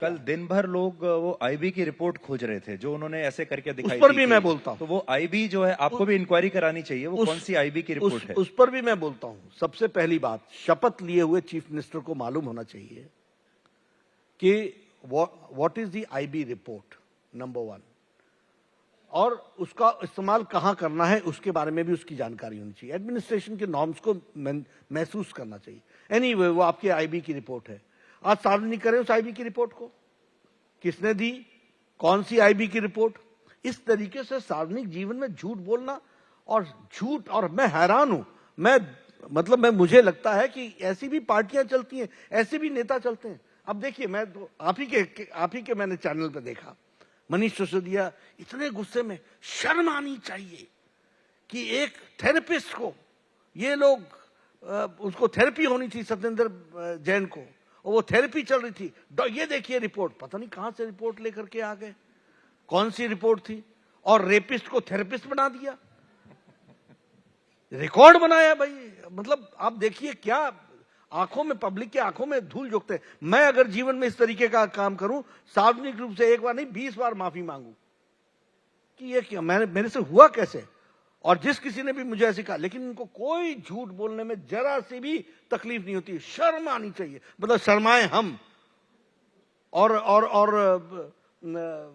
कल दिन भर लोग वो आईबी की रिपोर्ट खोज रहे थे जो उन्होंने ऐसे करके दिखाई उस पर थी भी मैं बोलता हूं। तो वो आईबी जो है आपको भी इंक्वायरी करानी चाहिए, वो कौन सी आईबी की रिपोर्ट है? उस पर भी मैं बोलता हूं। सबसे पहली बात, शपथ लिए हुए चीफ मिनिस्टर को मालूम होना चाहिए कि what is the IB report, number 1, और उसका इस्तेमाल कहां करना है उसके बारे में भी उसकी जानकारी होनी चाहिए। एडमिनिस्ट्रेशन के नॉर्म्स को महसूस करना चाहिए। एनीवे, वो आपके आईबी की रिपोर्ट है, आज सार्वजनिक करें उस आईबी की रिपोर्ट को। किसने दी, कौन सी आईबी की रिपोर्ट? इस तरीके से सार्वजनिक जीवन में झूठ बोलना और मैं हैरान हूं। मैं मुझे लगता है कि ऐसी भी पार्टियां चलती हैं, ऐसे भी नेता चलते हैं। अब देखिए, मैं तो आप ही के मैंने चैनल पे देखा, मनीष सिसोदिया इतने गुस्से में, शर्म आनी चाहिए कि एक थेरेपिस्ट को ये लोग उसको थेरेपी होनी थी, सत्येंद्र जैन को, और वो थेरेपी चल रही थी। ये देखिए रिपोर्ट, पता नहीं कहां से रिपोर्ट लेकर के आ गए, कौन सी रिपोर्ट थी, और रेपिस्ट को थेरेपिस्ट बना दिया, रिकॉर्ड बनाया भाई। मतलब आप देखिए क्या आंखों में, पब्लिक के आंखों में धूल झोंकते हैं। मैं अगर जीवन में इस तरीके का काम करूं, सार्वजनिक रूप से एक बार नहीं 20 बार माफी मांगू कि ये क्या मेरे से हुआ कैसे, और जिस किसी ने भी मुझे ऐसे कहा, लेकिन इनको कोई झूठ बोलने में जरा सी भी तकलीफ नहीं होती। शर्म आनी चाहिए, मतलब शर्माए हम और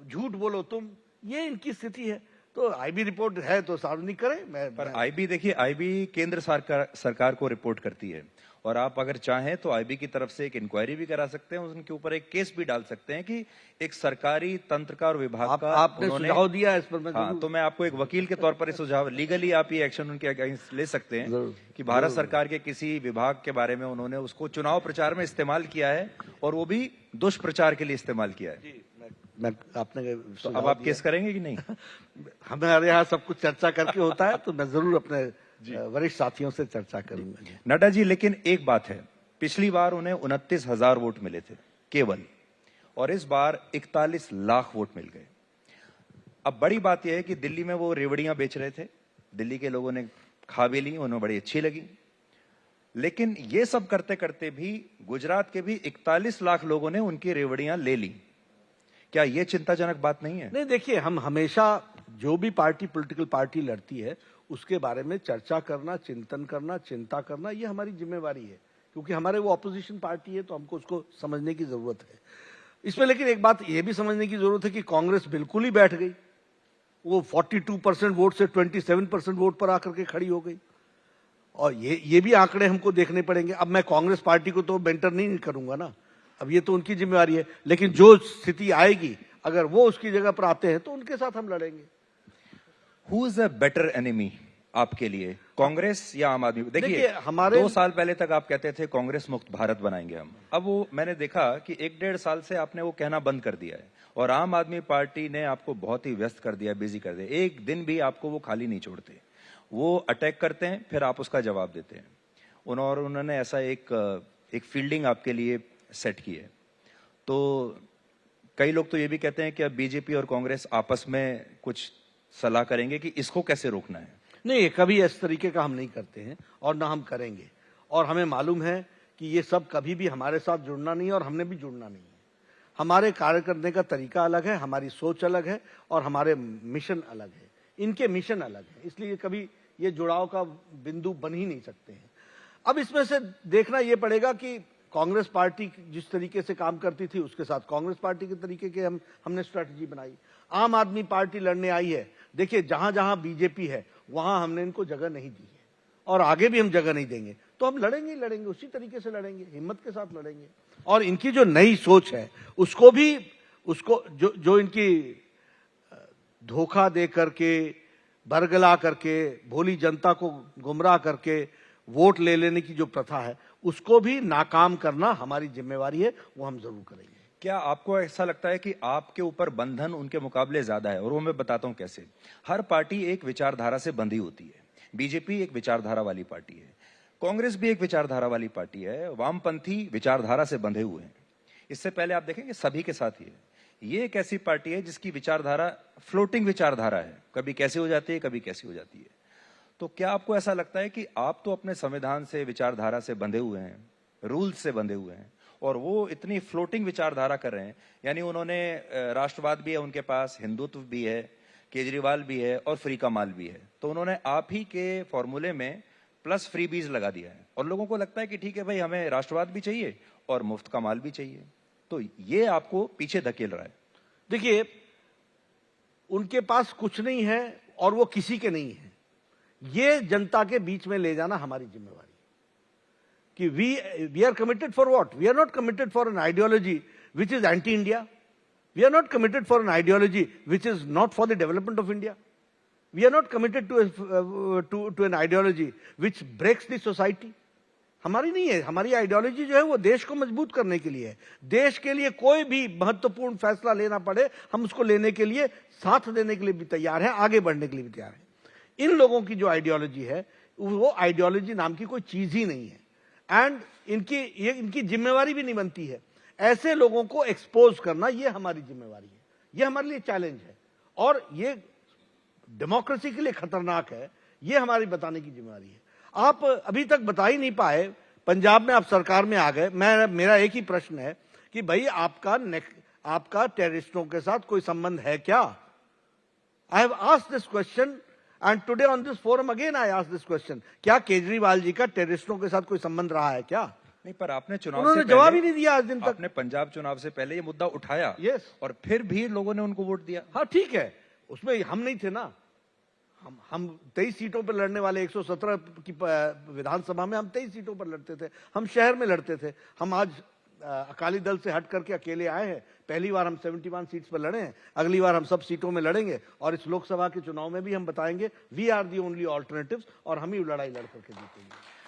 झूठ बोलो तुम, ये इनकी स्थिति है। तो आईबी रिपोर्ट है तो सार्वजनिक करें। पर आईबी देखिए, आईबी केंद्र सरकार को रिपोर्ट करती है, और आप अगर चाहें तो आईबी की तरफ से एक इंक्वायरी भी करा सकते हैं, उनके ऊपर एक केस भी डाल सकते हैं कि एक सरकारी तंत्र का और विभाग का आपने सुझाव दिया इस पर। हाँ, तो मैं आपको एक वकील के तौर पर सुझाव, लीगली आप ये एक्शन उनके अगेंस्ट ले सकते हैं कि भारत सरकार के किसी विभाग के बारे में उन्होंने उसको चुनाव प्रचार में इस्तेमाल किया है, और वो भी दुष्प्रचार के लिए इस्तेमाल किया है। आपने तो अब आप केस करेंगे कि नहीं? हमारे यहाँ सब कुछ चर्चा करके होता है, तो मैं जरूर अपने वरिष्ठ साथियों से चर्चा करूंगा। नड्डा जी, लेकिन एक बात है, पिछली बार उन्हें 29,000 वोट मिले थे केवल, और इस बार 41 लाख वोट मिल गए। अब बड़ी बात यह है कि दिल्ली में वो रेवड़ियां बेच रहे थे, दिल्ली के लोगों ने खा भी ली, उन्हें बड़ी अच्छी लगी, लेकिन ये सब करते करते भी गुजरात के भी 41 लाख लोगों ने उनकी रेवड़ियां ले ली। क्या ये चिंताजनक बात नहीं है? नहीं, देखिए, हम हमेशा जो भी पॉलिटिकल पार्टी लड़ती है उसके बारे में चर्चा करना, चिंतन करना, चिंता करना, ये हमारी जिम्मेवारी है, क्योंकि हमारे वो ऑपोजिशन पार्टी है, तो हमको उसको समझने की जरूरत है इसमें। लेकिन एक बात ये भी समझने की जरूरत है कि कांग्रेस बिल्कुल ही बैठ गई, वो 42% वोट से 27% वोट पर आकर के खड़ी हो गई, और ये भी आंकड़े हमको देखने पड़ेंगे। अब मैं कांग्रेस पार्टी को तो मेंटर नहीं करूंगा ना, अब ये तो उनकी जिम्मेवारी है, लेकिन जो स्थिति आएगी, अगर वो उसकी जगह पर आते हैं तो उनके साथ हम लड़ेंगे। Who is a better enemy आपके लिए, कांग्रेस या आम आदमी? देखिए, हमारे 2 साल पहले तक आप कहते थे कांग्रेस मुक्त भारत बनाएंगे हम, अब वो मैंने देखा कि 1-1.5 साल से आपने वो कहना बंद कर दिया है, और आम आदमी पार्टी ने आपको बहुत ही व्यस्त कर दिया, बिजी कर दिया। एक दिन भी आपको वो खाली नहीं छोड़ते, वो अटैक करते हैं, फिर आप उसका जवाब देते हैं। उन्होंने ऐसा एक फील्डिंग आपके लिए सेट की है। तो कई लोग तो ये भी कहते हैं कि अब बीजेपी और कांग्रेस आपस में कुछ सलाह करेंगे कि इसको कैसे रोकना है। नहीं, कभी इस तरीके का हम नहीं करते हैं, और ना हम करेंगे, और हमें मालूम है कि ये सब कभी भी हमारे साथ जुड़ना नहीं है, और हमने भी जुड़ना नहीं है। हमारे कार्य करने का तरीका अलग है, हमारी सोच अलग है, और हमारे मिशन अलग है, इनके मिशन अलग है, इसलिए कभी ये जुड़ाव का बिंदु बन ही नहीं सकते हैं। अब इसमें से देखना यह पड़ेगा कि कांग्रेस पार्टी जिस तरीके से काम करती थी, उसके साथ कांग्रेस पार्टी के तरीके के हमने स्ट्रेटजी बनाई। आम आदमी पार्टी लड़ने आई है, देखिए जहां जहां बीजेपी है वहां हमने इनको जगह नहीं दी है, और आगे भी हम जगह नहीं देंगे, तो हम लड़ेंगे, उसी तरीके से लड़ेंगे, हिम्मत के साथ लड़ेंगे। और इनकी जो नई सोच है उसको जो इनकी धोखा दे करके, बरगला करके, भोली जनता को गुमराह करके वोट ले लेने की जो प्रथा है, उसको भी नाकाम करना हमारी जिम्मेवारी है, वो हम जरूर करेंगे। क्या आपको ऐसा लगता है कि आपके ऊपर बंधन उनके मुकाबले ज्यादा है? और वो मैं बताता हूं कैसे। हर पार्टी एक विचारधारा से बंधी होती है। बीजेपी एक विचारधारा वाली पार्टी है, कांग्रेस भी एक विचारधारा वाली पार्टी है, वामपंथी विचारधारा से बंधे हुए हैं। इससे पहले आप देखेंगे सभी के साथ ही है। ये एक ऐसी पार्टी है जिसकी विचारधारा फ्लोटिंग विचारधारा है, कभी कैसी हो जाती है, कभी कैसी हो जाती है। तो क्या आपको ऐसा लगता है कि आप तो अपने संविधान से, विचारधारा से बंधे हुए हैं, रूल्स से बंधे हुए हैं, और वो इतनी फ्लोटिंग विचारधारा कर रहे हैं। यानी उन्होंने राष्ट्रवाद भी है उनके पास, हिंदुत्व भी है, केजरीवाल भी है और फ्री का माल भी है। तो उन्होंने आप ही के फॉर्मूले में प्लस फ्री बीज लगा दिया है और लोगों को लगता है कि ठीक है भाई, हमें राष्ट्रवाद भी चाहिए और मुफ्त का माल भी चाहिए। तो ये आपको पीछे धकेल रहा है। देखिए, उनके पास कुछ नहीं है और वो किसी के नहीं है, ये जनता के बीच में ले जाना हमारी जिम्मेवारी कि we are committed for what? We are not committed for an ideology which is anti India. We are not committed for an ideology which is not for the development of India. We are not committed to an ideology which breaks the society. हमारी नहीं है. हमारी ideology जो है वो देश को मजबूत करने के लिए है. देश के लिए कोई भी महत्वपूर्ण फैसला लेना पड़े, हम उसको लेने के लिए, साथ देने के लिए भी तैयार है, आगे बढ़ने के लिए भी तैयार है. इन लोगों की जो आइडियोलॉजी है वो आइडियोलॉजी नाम की कोई चीज ही नहीं है एंड इनकी जिम्मेवारी भी नहीं बनती है. ऐसे लोगों को एक्सपोज करना ये हमारी जिम्मेवारी है, ये हमारे लिए चैलेंज है और ये डेमोक्रेसी के लिए खतरनाक है. ये हमारी बताने की जिम्मेवारी है. आप अभी तक बता ही नहीं पाए. पंजाब में आप सरकार में आ गए. मेरा एक ही प्रश्न है कि भाई आपका टेररिस्टों के साथ कोई संबंध है क्या? I have asked this question and today on this forum again I asked this question. क्या केजरीवाल जी का टेररिस्टों के साथ कोई संबंध रहा है क्या? नहीं, पर आपने चुनाव उन्होंने से जवाब पहले, ही नहीं दिया आज दिन तक. आपने पंजाब चुनाव से पहले ये मुद्दा उठाया. Yes. और फिर भी लोगों ने उनको वोट दिया. हाँ ठीक है, उसमें हम नहीं थे ना. हम 23 सीटों पर लड़ने वाले, 117 की विधानसभा में हम 23 सीटों पर लड़ते थे. हम शहर में लड़ते थे. हम आज अकाली दल से हट करके अकेले आए हैं. पहली बार हम 71 सीट्स पर लड़े हैं. अगली बार हम सब सीटों में लड़ेंगे और इस लोकसभा के चुनाव में भी हम बताएंगे we are the only alternatives और हम ही लड़ाई लड़ करके जीतेंगे.